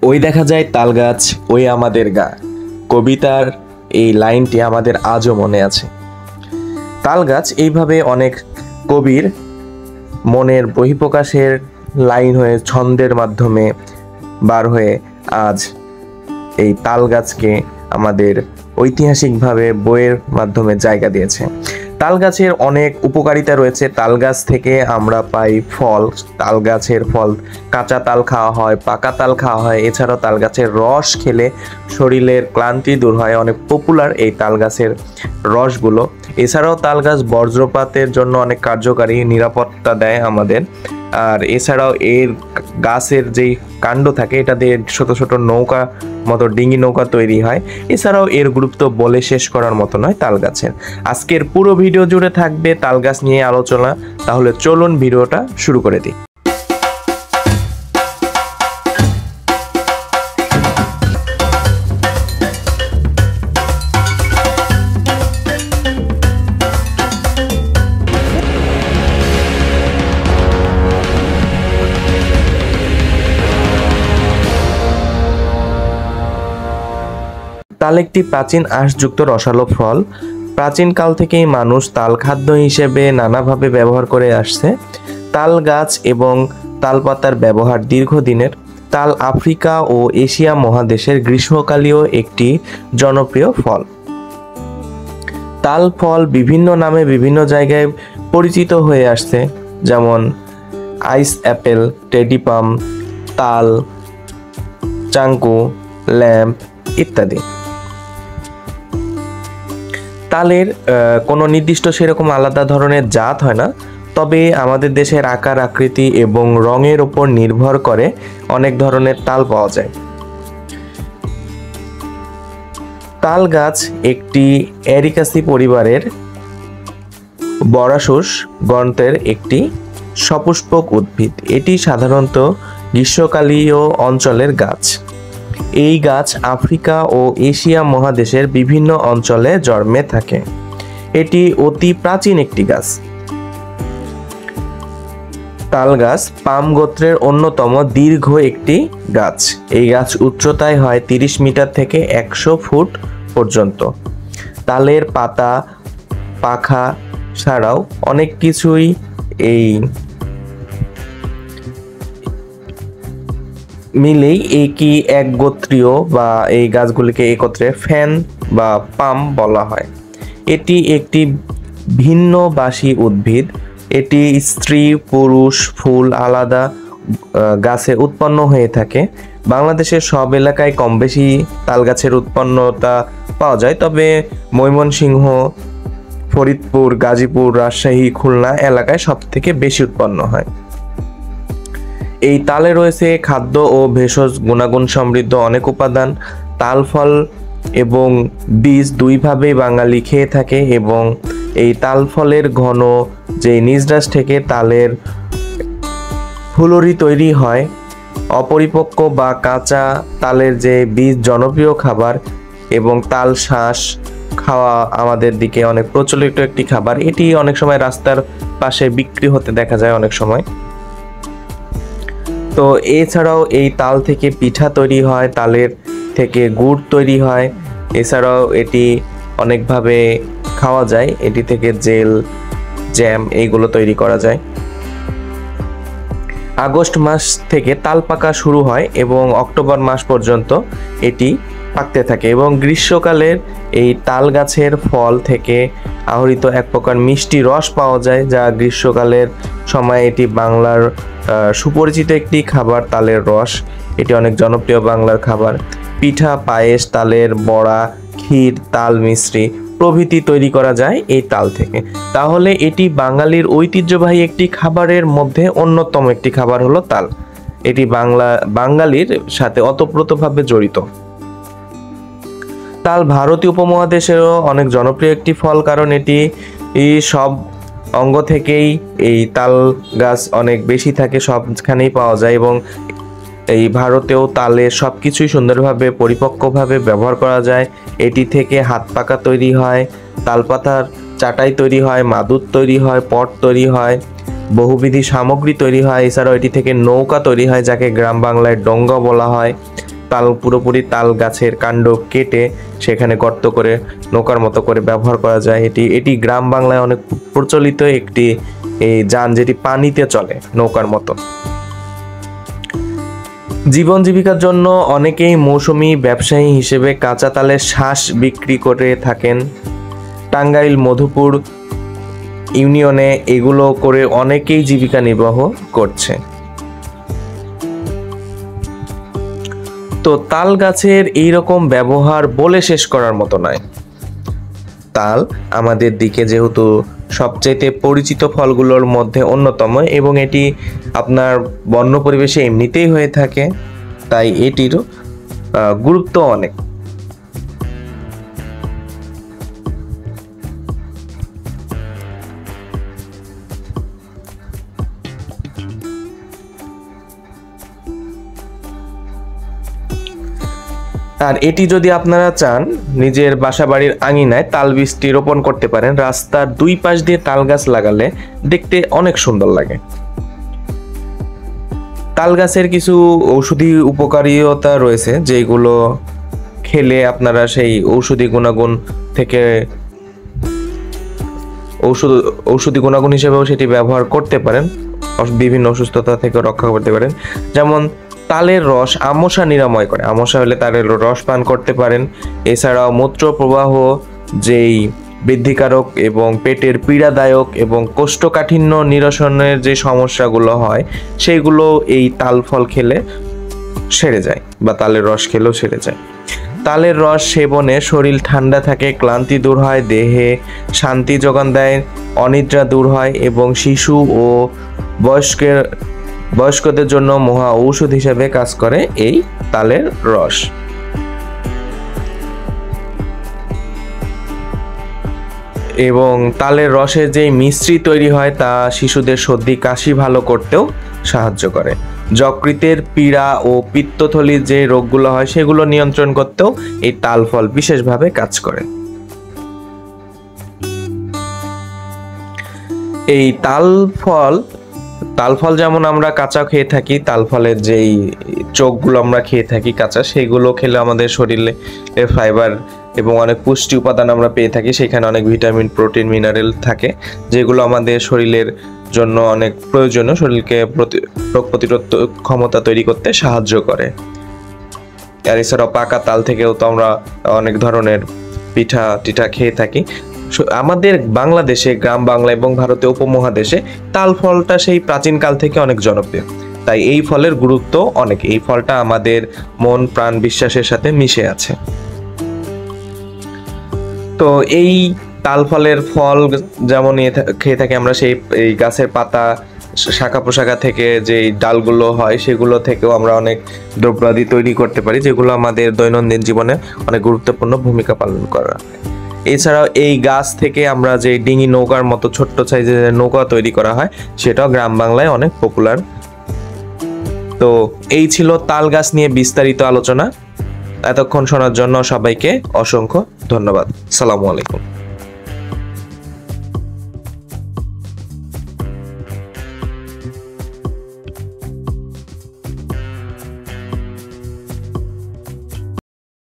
ওই দেখা যায় তাল গাছ ওই আমাদের গা, কবিতার এই লাইনটি আমাদের আজও মনে আছে। তাল গাছ এইভাবে অনেক কবির মনের বহিঃপ্রকাশের লাইন হয়ে ছন্দের মাধ্যমে বার হয়ে আজ এই তাল গাছকে আমাদের ঐতিহাসিকভাবে বইয়ের মাধ্যমে জায়গা দিয়েছে। তাল গাছের অনেক উপকারিতা রয়েছে। তাল গাছ থেকে আমরা পাই ফল, তাল গাছের ফল কাঁচা তাল খাওয়া হয়, পাকা তাল খাওয়া হয়। এছাড়াও তাল গাছের রস খেলে শরীরের ক্লান্তি দূর হয়, অনেক পপুলার এই তাল গাছের রসগুলো। এছাড়াও তাল গাছ বজ্রপাতের জন্য অনেক কার্যকারী, নিরাপত্তা দেয় আমাদের। আর এছাড়াও এর গাছের যেই কাণ্ড থাকে এটা দিয়ে ছোট ছোট নৌকা মতো ডিঙি নৌকা তৈরি হয়। এছাড়াও এর গুরুত্ব বলে শেষ করার মতো নয় তাল গাছের। আজকের পুরো ভিডিও জুড়ে থাকবে তাল গাছ নিয়ে আলোচনা। তাহলে চলুন ভিডিওটা শুরু করে দিই। তাল একটি প্রাচীন আঁশযুক্ত রসালো ফল। প্রাচীনকাল থেকেই মানুষ তাল খাদ্য হিসেবে নানাভাবে ব্যবহার করে আসছে। তাল গাছ এবং তাল পাতার ব্যবহার দীর্ঘদিনের। তাল আফ্রিকা ও এশিয়া মহাদেশের গ্রীষ্মকালীয় একটি জনপ্রিয় ফল। তাল ফল বিভিন্ন নামে বিভিন্ন জায়গায় পরিচিত হয়ে আসছে, যেমন আইস অ্যাপেল, টেডি পাম, তাল, চাঙ্কু, ল্যাম্প ইত্যাদি। তালের কোনো নির্দিষ্ট সেরকম আলাদা ধরনের জাত হয় না, তবে আমাদের দেশের আকার আকৃতি এবং রঙের উপর নির্ভর করে অনেক ধরনের তাল পাওয়া যায়। তাল গাছ একটি এরিকাসি পরিবারের বরাসুস গণের একটি সপুষ্পক উদ্ভিদ। এটি সাধারণত গ্রীষ্মকালীয় অঞ্চলের গাছ। এই গাছ আফ্রিকা ও এশিয়া মহাদেশের বিভিন্ন অঞ্চলে জন্মে থাকে। এটি অতি প্রাচীন একটি গাছ। তাল গাছ পাম গোত্রের অন্যতম দীর্ঘ একটি গাছ। এই গাছ উচ্চতায় হয় 30 মিটার থেকে 100 ফুট পর্যন্ত। তালের পাতা, পাখা ছাড়াও অনেক কিছুই এই মিলেই একই এক গোত্রীয় বা এই গাছগুলিকে একত্রে ফ্যান বা পাম বলা হয়। এটি একটি ভিন্নবাসী উদ্ভিদ। এটি স্ত্রী পুরুষ ফুল আলাদা গাছে উৎপন্ন হয়ে থাকে। বাংলাদেশের সব এলাকায় কম বেশি তাল গাছের উৎপন্নতা পাওয়া যায়, তবে ময়মনসিংহ, ফরিদপুর, গাজীপুর, রাজশাহী, খুলনা এলাকায় সব থেকে বেশি উৎপন্ন হয়। এই তালে রয়েছে খাদ্য ও ভেষজ গুণাগুণ সমৃদ্ধ অনেক উপাদান। তাল ফল এবং বীজ দুইভাবেই বাঙালি খেয়ে থাকে এবং এই তাল ফলের ঘন যে নিজরাশ থেকে তালের ফুলরি তৈরি হয়। অপরিপক্ক বা কাঁচা তালের যে বীজ জনপ্রিয় খাবার এবং তাল শাঁস খাওয়া আমাদের দিকে অনেক প্রচলিত একটি খাবার। এটি অনেক সময় রাস্তার পাশে বিক্রি হতে দেখা যায় অনেক সময়। তো এছাড়াও এই তাল থেকে পিঠা তৈরি হয়, তালের থেকে গুড় তৈরি হয়। এছাড়াও এটি অনেকভাবে খাওয়া যায়, এটি থেকে জেল, জ্যাম এইগুলো তৈরি করা যায়। আগস্ট মাস থেকে তাল পাকা শুরু হয় এবং অক্টোবর মাস পর্যন্ত এটি পাকতে থাকে এবং গ্রীষ্মকালের এই তাল গাছের ফল থেকে আহরিত এক প্রকার মিষ্টি রস পাওয়া যায়, যা গ্রীষ্মকালের সময় এটি বাংলার সুপরিচিত একটি খাবার। তালের রস এটি অনেক জনপ্রিয় বাংলার খাবার। পিঠা, পায়েস, তালের বড়া, ক্ষীর, তাল মিশ্রি প্রভৃতি তৈরি করা যায় এই তাল থেকে। তাহলে এটি বাঙালির ঐতিহ্যবাহী একটি খাবারের মধ্যে অন্যতম একটি খাবার হলো তাল। এটি বাঙালির সাথে ওতপ্রোতভাবে জড়িত। তাল ভারতীয় উপমহাদেশেরও অনেক জনপ্রিয় একটি ফল, কারণ এটি সব অঙ্গ থেকেই এই তাল গাছ অনেক বেশি থাকে, সবখানেই পাওয়া যায় এবং এই ভারতেও তালের সব কিছুই সুন্দরভাবে পরিপক্কভাবে ব্যবহার করা যায়। এটি থেকে হাত পাকা তৈরি হয়, তালপাতার চাটাই তৈরি হয়, মাদুর তৈরি হয়, পট তৈরি হয়, বহুবিধি সামগ্রী তৈরি হয়। এছাড়াও এটি থেকে নৌকা তৈরি হয়, যাকে গ্রাম বাংলায় ডঙ্গা বলা হয়। পুরোপুরি তাল গাছের কাণ্ড কেটে সেখানে গর্ত করে নৌকার মতো করে ব্যবহার করা যায়। এটি গ্রাম বাংলায় অনেক প্রচলিত একটি এই যান, যেটি পানিতে চলে নৌকার মতো। জীবন জীবিকার জন্য অনেকেই মৌসুমী ব্যবসায়ী হিসেবে কাঁচা তালের শাঁস বিক্রি করে থাকেন। টাঙ্গাইল, মধুপুর ইউনিয়নে এগুলো করে অনেকেই জীবিকা নির্বাহ করছে। তো তাল গাছের এইরকম ব্যবহার বলে শেষ করার মতো নয়। তাল আমাদের দিকে যেহেতু সবচেয়ে পরিচিত ফলগুলোর মধ্যে অন্যতম এবং এটি আপনার বন্য পরিবেশে এমনিতেই হয়ে থাকে, তাই এটিরও গুরুত্ব অনেক। আর এটি যদি আপনারা চান নিজের বাসা বাড়ির আঙিনায় তাল বীজটি রোপণ করতে পারেন। রাস্তার দুই পাশ দিয়ে তাল গাছ লাগালে দেখতে অনেক সুন্দর লাগে। তাল গাছের কিছু ঔষধি উপকারিতা রয়েছে, যেগুলো খেলে আপনারা সেই ঔষধি গুণাগুণ হিসেবেও সেটি ব্যবহার করতে পারেন, বিভিন্ন অসুস্থতা থেকে রক্ষা করতে পারেন। যেমন তালের রস আমশা নিরাময় করে, আমশা হলে তালের রস পান করতে পারেন। এছাড়াও মূত্র প্রবাহ যেই বৃদ্ধিকারক এবং পেটের পীড়াদায়ক এবং কোষ্ঠকাঠিন্য নিরসনের যে সমস্যাগুলো হয় সেইগুলো এই তাল ফল খেলে সেরে যায়, বা তালের রস খেলেও সেরে যায়। তালের রস সেবনে শরীর ঠান্ডা থাকে, ক্লান্তি দূর হয়, দেহে শান্তি যোগান দেয়, অনিদ্রা দূর হয় এবং শিশু ও বয়স্কদের জন্য মহা ঔষধ হিসেবে কাজ করে এই তালের রস। এবং তালের রসের যে মিশ্রি তৈরি হয় তা শিশুদের সর্দি কাশি ভালো করতেও সাহায্য করে। যকৃতের পীড়া ও পিত্তথলির যে রোগগুলো হয় সেগুলো নিয়ন্ত্রণ করতেও এই তাল ফল বিশেষভাবে কাজ করে। এই তাল ফল যেমন আমরা কাঁচা খেয়ে থাকি, তাল ফলের যেই চোখগুলো আমরা খেয়ে থাকি কাঁচা, সেগুলো খেলে আমাদের শরীরে ফাইবার এবং অনেক পুষ্টি উপাদান আমরা পেয়ে থাকি। সেখানে অনেক ভিটামিন, প্রোটিন, মিনারেল থাকে, যেগুলো আমাদের শরীরের জন্য অনেক প্রয়োজনীয়, শরীরকে রোগ প্রতিরোধ ক্ষমতা তৈরি করতে সাহায্য করে। আর এছাড়াও পাকা তাল থেকেও তো আমরা অনেক ধরনের পিঠা টিঠা খেয়ে থাকি। আমাদের বাংলাদেশে, গ্রাম বাংলা এবং ভারতীয় উপমহাদেশে তাল ফলটা সেই প্রাচীনকাল থেকে অনেক জনপ্রিয়, তাই এই ফলের গুরুত্ব অনেক। এই ফলটা আমাদের মন প্রাণ বিশ্বাসের সাথে মিশে আছে। তো এই তাল ফলের ফল যেমন খেয়ে থাকি আমরা, সেই এই গাছের পাতা, শাখা প্রশাখা থেকে যে ডালগুলো হয় সেগুলো থেকেও আমরা অনেক দ্রব্যাদি তৈরি করতে পারি, যেগুলো আমাদের দৈনন্দিন জীবনে অনেক গুরুত্বপূর্ণ ভূমিকা পালন করে। এছাড়াও এই গাছ থেকে আমরা যে ডিঙি নৌকার মতো ছোট্ট সাইজের নৌকা তৈরি করা হয়, সেটাও গ্রাম বাংলায় অনেক পপুলার। তো এই ছিল তাল গাছ নিয়ে বিস্তারিত আলোচনা। এতক্ষণ শোনার জন্য সবাইকে অসংখ্য ধন্যবাদ। আসসালামু আলাইকুম।